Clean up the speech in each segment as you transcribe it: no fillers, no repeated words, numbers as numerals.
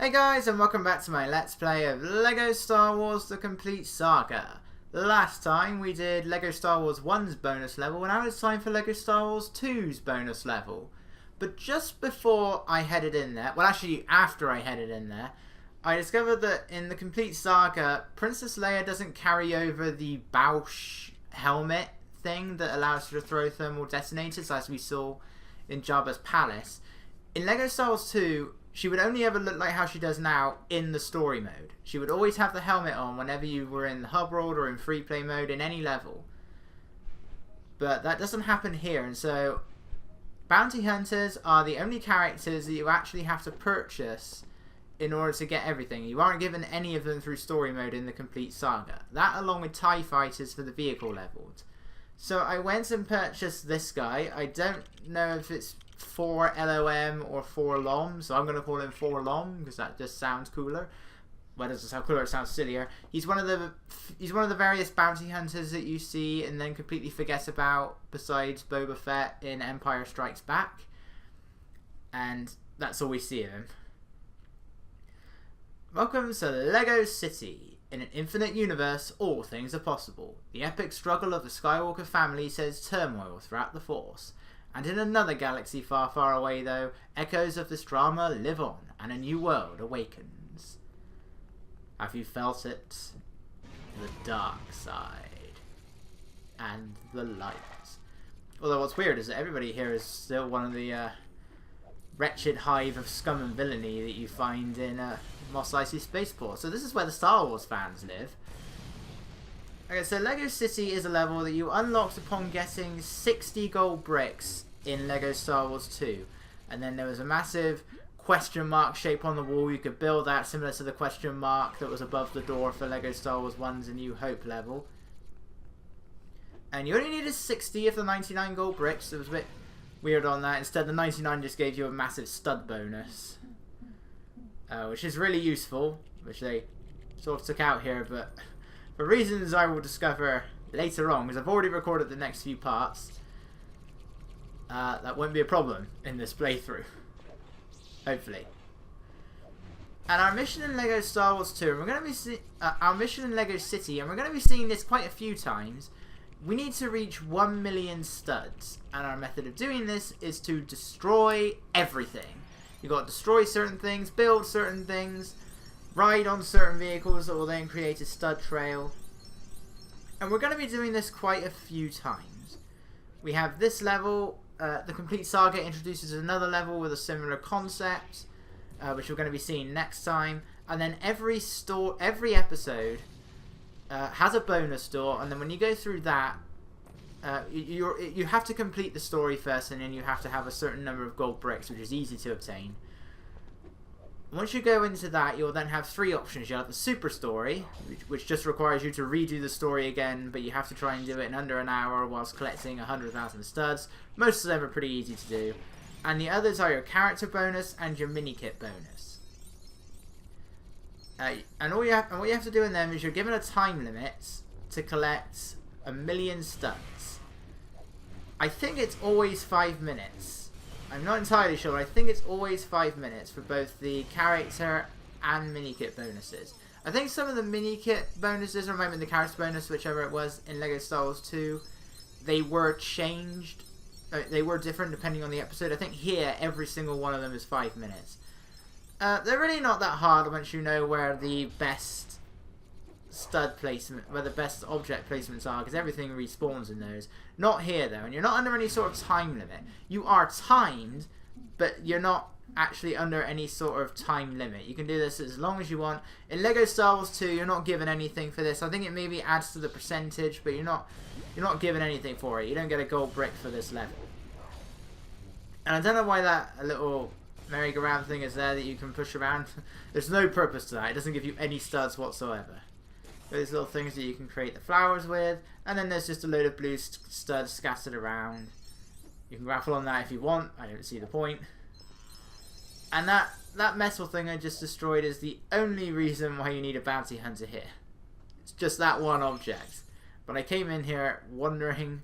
Hey guys, and welcome back to my Let's Play of LEGO Star Wars The Complete Saga. Last time we did LEGO Star Wars 1's bonus level, and now it's time for LEGO Star Wars 2's bonus level. But just before I headed in there, well actually after I headed in there, I discovered that in The Complete Saga, Princess Leia doesn't carry over the Bausch helmet thing that allows her to throw thermal detonators, as we saw in Jabba's palace. In LEGO Star Wars 2, she would only ever look like how she does now in the story mode. She would always have the helmet on whenever you were in the hub world or in free play mode in any level. But that doesn't happen here, and so bounty hunters are the only characters that you actually have to purchase in order to get everything. You aren't given any of them through story mode in the Complete Saga. That along with TIE fighters for the vehicle levels. So I went and purchased this guy. I don't know if it's 4 LOM or 4 LOM, so I'm going to call him 4 LOM because that just sounds cooler. Well, it doesn't sound cooler, it sounds sillier. He's one of the various bounty hunters that you see and then completely forget about, besides Boba Fett in Empire Strikes Back. And that's all we see of him. Welcome to LEGO City. In an infinite universe, all things are possible. The epic struggle of the Skywalker family sends turmoil throughout the Force. And in another galaxy far, far away, though, echoes of this drama live on, and a new world awakens. Have you felt it? The dark side. And the light. Although what's weird is that everybody here is still one of the wretched hive of scum and villainy that you find in Mos Eisley Spaceport. So this is where the Star Wars fans live. Okay, so LEGO City is a level that you unlocked upon getting 60 gold bricks in LEGO Star Wars 2. And then there was a massive question mark shape on the wall. You could build that similar to the question mark that was above the door for LEGO Star Wars 1's A New Hope level. And you only needed 60 of the 99 gold bricks. It was a bit weird on that. Instead, the 99 just gave you a massive stud bonus. Which is really useful, which they sort of took out here, but for reasons I will discover later on, because I've already recorded the next few parts, that won't be a problem in this playthrough. Hopefully. And our mission in LEGO Star Wars 2, and we're going to be our mission in LEGO City, and we're going to be seeing this quite a few times. We need to reach 1 million studs, and our method of doing this is to destroy everything. You've got to destroy certain things, build certain things, ride on certain vehicles that will then create a stud trail. And we're going to be doing this quite a few times. We have this level. The Complete Saga introduces another level with a similar concept, which we're going to be seeing next time. And then every episode has a bonus door, and then when you go through that, you have to complete the story first, and then you have to have a certain number of gold bricks, which is easy to obtain. Once you go into that, you'll then have 3 options. You'll have the super story, which just requires you to redo the story again, but you have to try and do it in under an hour whilst collecting 100,000 studs. Most of them are pretty easy to do. And the others are your character bonus and your mini kit bonus. And what you have to do in them is you're given a time limit to collect 1 million studs. I think it's always 5 minutes. I'm not entirely sure, but I think it's always 5 minutes for both the character and mini kit bonuses. I think some of the mini kit bonuses, or maybe the character bonus, whichever it was, in LEGO Star Wars 2, they were changed. They were different depending on the episode. I think here, every single one of them is 5 minutes. They're really not that hard once you know where the best stud placement, where the best object placements are, because everything respawns in those. Not here though, and you're not under any sort of time limit. You are timed, but you're not actually under any sort of time limit. You can do this as long as you want. In LEGO Star Wars 2, you're not given anything for this. I think it maybe adds to the percentage, but you're not given anything for it. You don't get a gold brick for this level. And I don't know why that little merry-go-round thing is there that you can push around. There's no purpose to that. It doesn't give you any studs whatsoever. Those little things that you can create the flowers with, and then there's just a load of blue studs scattered around. You can raffle on that if you want. I don't see the point. And that metal thing I just destroyed is the only reason why you need a bounty hunter here. It's just that one object. But I came in here wondering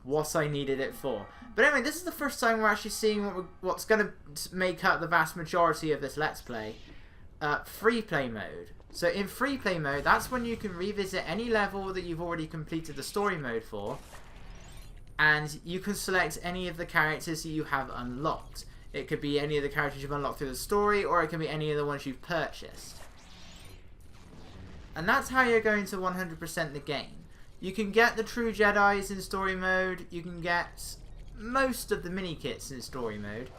what I needed it for. But anyway, this is the first time we're actually seeing what's going to make up the vast majority of this Let's Play. Free play mode. So in free play mode, that's when you can revisit any level that you've already completed the story mode for, and you can select any of the characters that you have unlocked. It could be any of the characters you've unlocked through the story, or it can be any of the ones you've purchased. And that's how you're going to 100% the game. You can get the true Jedis in story mode, you can get most of the mini-kits in story mode,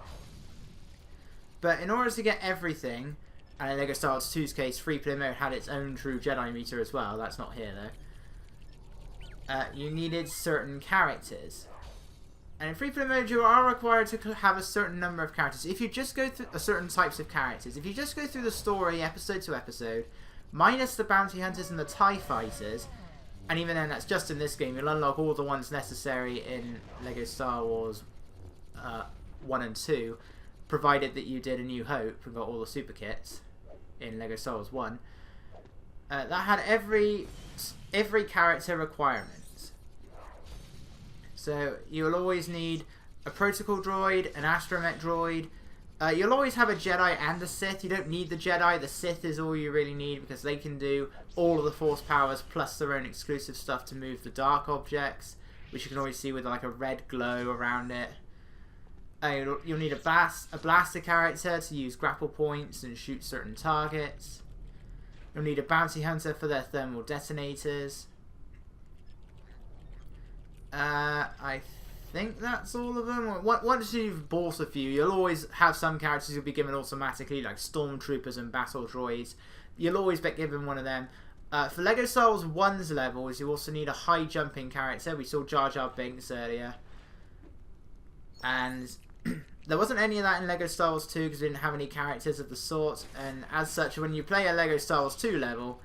but in order to get everything, and in LEGO Star Wars 2's case, free play mode had its own true Jedi meter as well, that's not here though, you needed certain characters. And in free play mode you are required to have a certain number of characters. If you just go through certain types of characters, if you just go through the story episode to episode, minus the bounty hunters and the TIE fighters, and even then that's just in this game, you'll unlock all the ones necessary in LEGO Star Wars 1 and 2, provided that you did A New Hope and got all the super kits in LEGO Star Wars 1. That had every character requirement. So you'll always need a protocol droid, an astromech droid. You'll always have a Jedi and a Sith. You don't need the Jedi. The Sith is all you really need because they can do all of the Force powers plus their own exclusive stuff to move the dark objects, which you can always see with like a red glow around it. You'll need a blaster character to use grapple points and shoot certain targets. You'll need a bounty hunter for their thermal detonators. I think that's all of them. Once you've bought a few, you'll always have some characters you'll be given automatically, like stormtroopers and battle droids. You'll always be given one of them. For LEGO Star Wars 1's levels, you also need a high jumping character. We saw Jar Jar Binks earlier. And there wasn't any of that in LEGO Star Wars 2 because we didn't have any characters of the sort. And as such, when you play a LEGO Star Wars 2 level,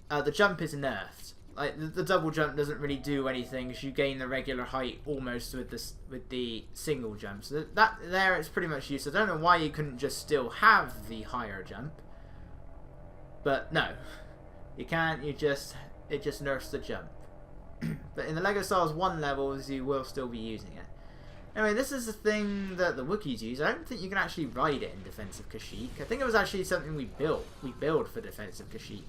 the jump is nerfed. Like the double jump doesn't really do anything because you gain the regular height almost with the single jump. So that there it's pretty much useless. I don't know why you couldn't just still have the higher jump, but no, you can't. It just nerfs the jump. But in the LEGO Star Wars 1 levels, you will still be using it. Anyway, this is the thing that the Wookiees use. I don't think you can actually ride it in Defense of Kashyyyk. I think it was actually something we built. We build for Defense of Kashyyyk.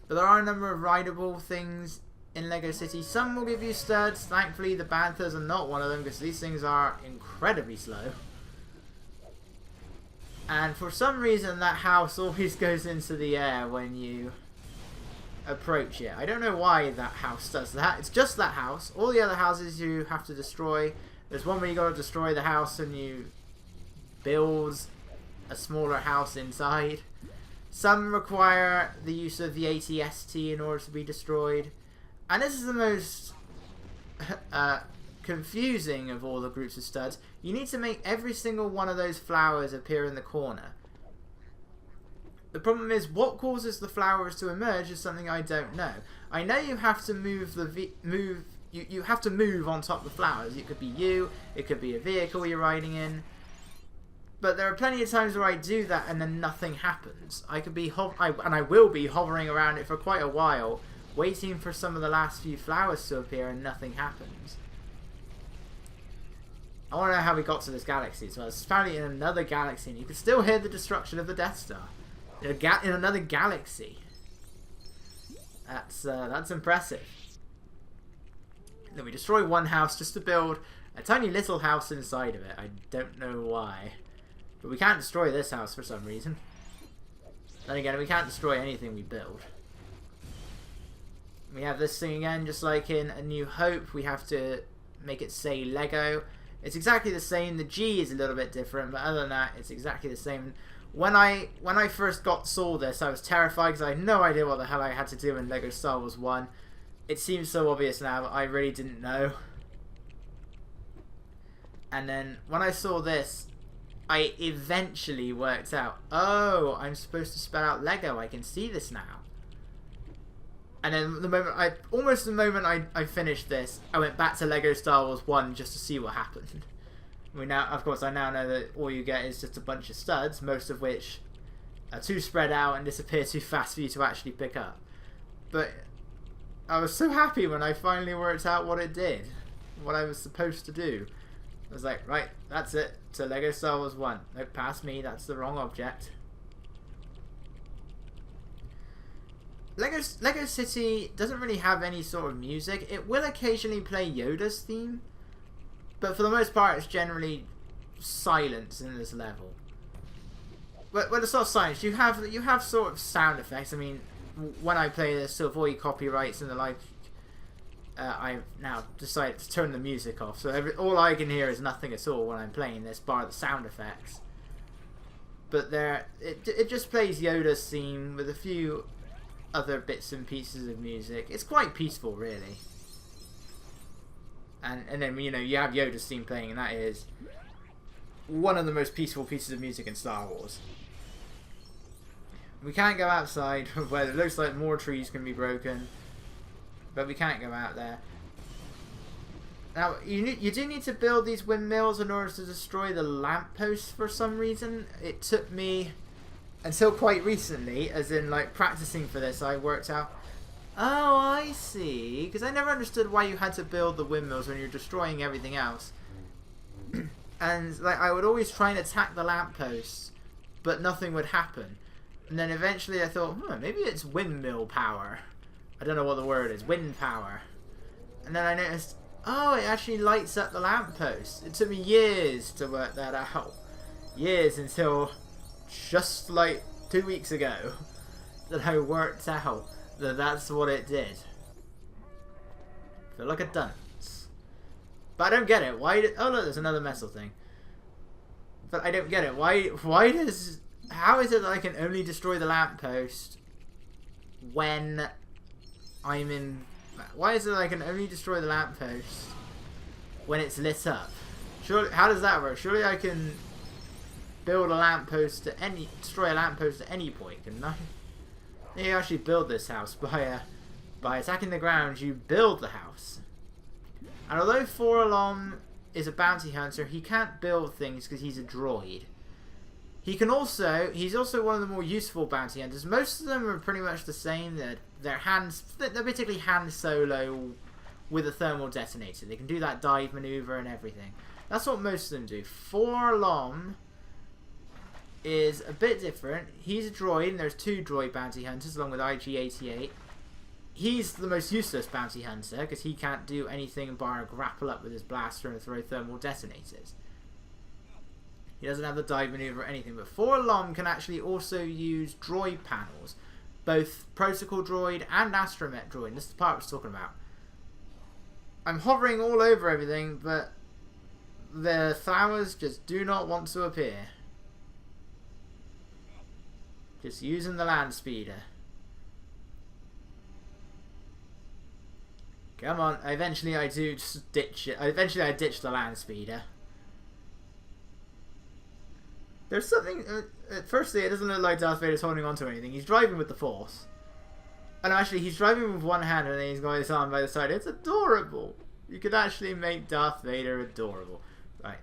But there are a number of rideable things in LEGO City. Some will give you studs. Thankfully, the Banthas are not one of them because these things are incredibly slow. And for some reason, that house always goes into the air when you approach it. I don't know why that house does that. It's just that house. All the other houses you have to destroy. There's one where you got to destroy the house and you build a smaller house inside. Some require the use of the AT-ST in order to be destroyed. And this is the most confusing of all the groups of studs. You need to make every single one of those flowers appear in the corner. The problem is, what causes the flowers to emerge is something I don't know. I know you have to move you have to move on top of the flowers. It could be you, it could be a vehicle you're riding in. But there are plenty of times where I do that and then nothing happens. I could be and I will be hovering around it for quite a while, waiting for some of the last few flowers to appear and nothing happens. I want to know how we got to this galaxy as well. It's apparently in another galaxy and you can still hear the destruction of the Death Star. In another galaxy. That's impressive. Then we destroy one house just to build a tiny little house inside of it. I don't know why. But we can't destroy this house for some reason. Then again, we can't destroy anything we build. We have this thing again, just like in A New Hope. We have to make it say Lego. It's exactly the same. The G is a little bit different, but other than that, it's exactly the same. When I first saw this, I was terrified because I had no idea what the hell I had to do in LEGO Star Wars 1. It seems so obvious now, but I really didn't know. And then when I saw this, I eventually worked out, oh, I'm supposed to spell out Lego. I can see this now. And then the moment I finished this, I went back to LEGO Star Wars 1 just to see what happened. Of course, I now know that all you get is just a bunch of studs, most of which are too spread out and disappear too fast for you to actually pick up. But I was so happy when I finally worked out what it did. What I was supposed to do. I was like, right, that's it. So Lego Star Wars 1. No, past me, that's the wrong object. Lego City doesn't really have any sort of music. It will occasionally play Yoda's theme, but for the most part it's generally silence in this level. But when it's not silence, you have sort of sound effects. I mean, when I play this to avoid copyrights and the like, I've now decided to turn the music off, so all I can hear is nothing at all when I'm playing this, bar the sound effects. But it just plays Yoda's theme with a few other bits and pieces of music. It's quite peaceful, really. And then, you know, you have Yoda's theme playing, and that is one of the most peaceful pieces of music in Star Wars. We can't go outside where it looks like more trees can be broken, but we can't go out there. Now, you do need to build these windmills in order to destroy the lampposts for some reason. It took me until quite recently, as in like practicing for this, I worked out, oh, I see, because I never understood why you had to build the windmills when you're destroying everything else. And like I would always try and attack the lampposts, but nothing would happen. And then eventually I thought, maybe it's windmill power. I don't know what the word is, wind power. And then I noticed, oh, it actually lights up the lamppost. It took me years to work that out. Years, until just like 2 weeks ago that I worked out that that's what it did. Feel like a dunce. But I don't get it. Why oh look, there's another metal thing. But I don't get it. How is it that I can only destroy the lamppost when I'm in... Why is it that I can only destroy the lamppost when it's lit up? Surely, how does that work? Surely I can build a lamppost destroy a lamppost at any point, couldn't I? You actually build this house by attacking the ground. You build the house. And although Forlom is a bounty hunter, he can't build things because he's a droid. He's also one of the more useful bounty hunters. Most of them are pretty much the same. They're basically Han Solo with a thermal detonator. They can do that dive maneuver and everything. That's what most of them do. Forlom is a bit different. He's a droid, and there's 2 droid bounty hunters along with IG-88. He's the most useless bounty hunter because he can't do anything bar grapple up with his blaster and throw thermal detonators. He doesn't have the dive maneuver or anything, but Forlom can actually also use droid panels, both protocol droid and astromech droid. And this is the part I was talking about. I'm hovering all over everything, but the flowers just do not want to appear. Just using the land speeder. Come on, eventually I do ditch it. Eventually I ditch the land speeder. There's something... firstly, it doesn't look like Darth Vader's holding on to anything. He's driving with the Force. And actually, he's driving with one hand and then he's got his arm by the side. It's adorable. You could actually make Darth Vader adorable. Right.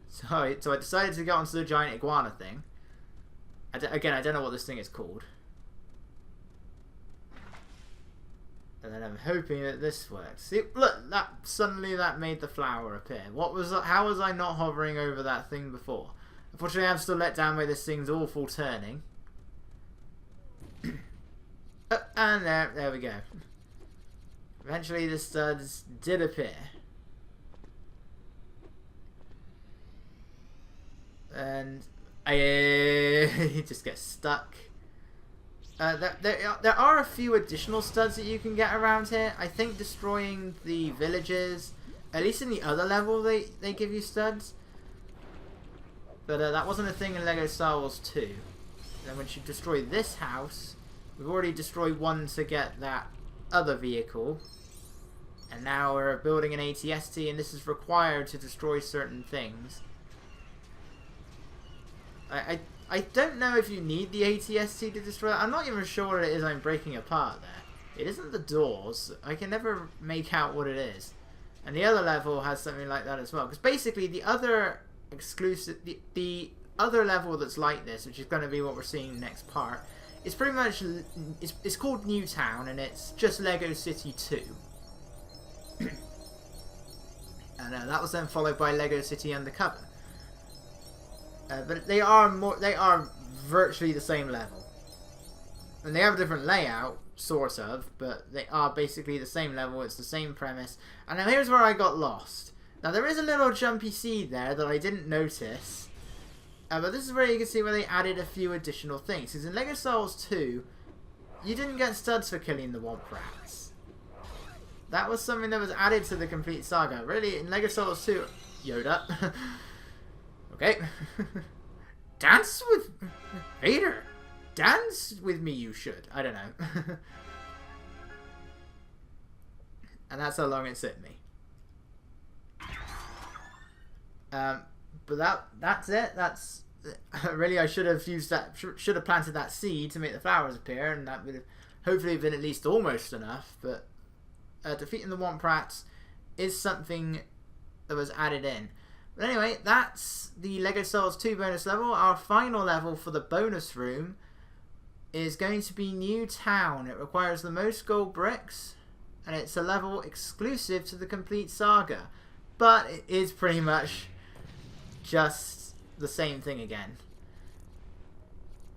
So I decided to get onto the giant iguana thing. Again, I don't know what this thing is called. And then I'm hoping that this works. See, look, suddenly that made the flower appear. How was I not hovering over that thing before? Unfortunately, I'm still let down by this thing's awful turning. And there we go. Eventually, the studs did appear. And I just get stuck. There are a few additional studs that you can get around here. I think destroying the villages, at least in the other level, they give you studs. But that wasn't a thing in Lego Star Wars 2. Then once you destroy this house, we've already destroyed one to get that other vehicle. And now we're building an ATST, and this is required to destroy certain things. I don't know if you need the ATST to destroy that. I'm not even sure what it is I'm breaking apart there. It isn't the doors. I can never make out what it is. And the other level has something like that as well. Because basically the other exclusive, the other level that's like this, which is going to be what we're seeing next part, It's pretty much, it's called New Town, and it's just Lego City 2. And that was then followed by Lego City Undercover. But they are virtually the same level. And they have a different layout, sort of, but they are basically the same level, it's the same premise. And now here's where I got lost. Now there is a little jumpy seed there that I didn't notice. But this is where you can see where they added a few additional things. Because in Lego Star Wars 2, you didn't get studs for killing the Womp Rats. That was something that was added to the complete saga. Really, in Lego Star Wars 2... Yoda. Okay. Dance with... Vader. Dance with me, you should. I don't know. And that's how long it took me. But that's it. That's really, I should have used that. Should have planted that seed to make the flowers appear, and that would have hopefully been at least almost enough. But defeating the Womp Rats is something that was added in. But anyway, that's the Lego Star Wars 2 bonus level. Our final level for the bonus room is going to be New Town. It requires the most gold bricks, and it's a level exclusive to the complete saga. But it is pretty much just the same thing again.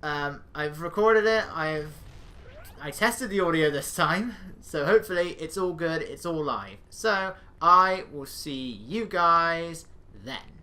I've recorded it. I tested the audio this time, so hopefully it's all good. It's all live. So I will see you guys then.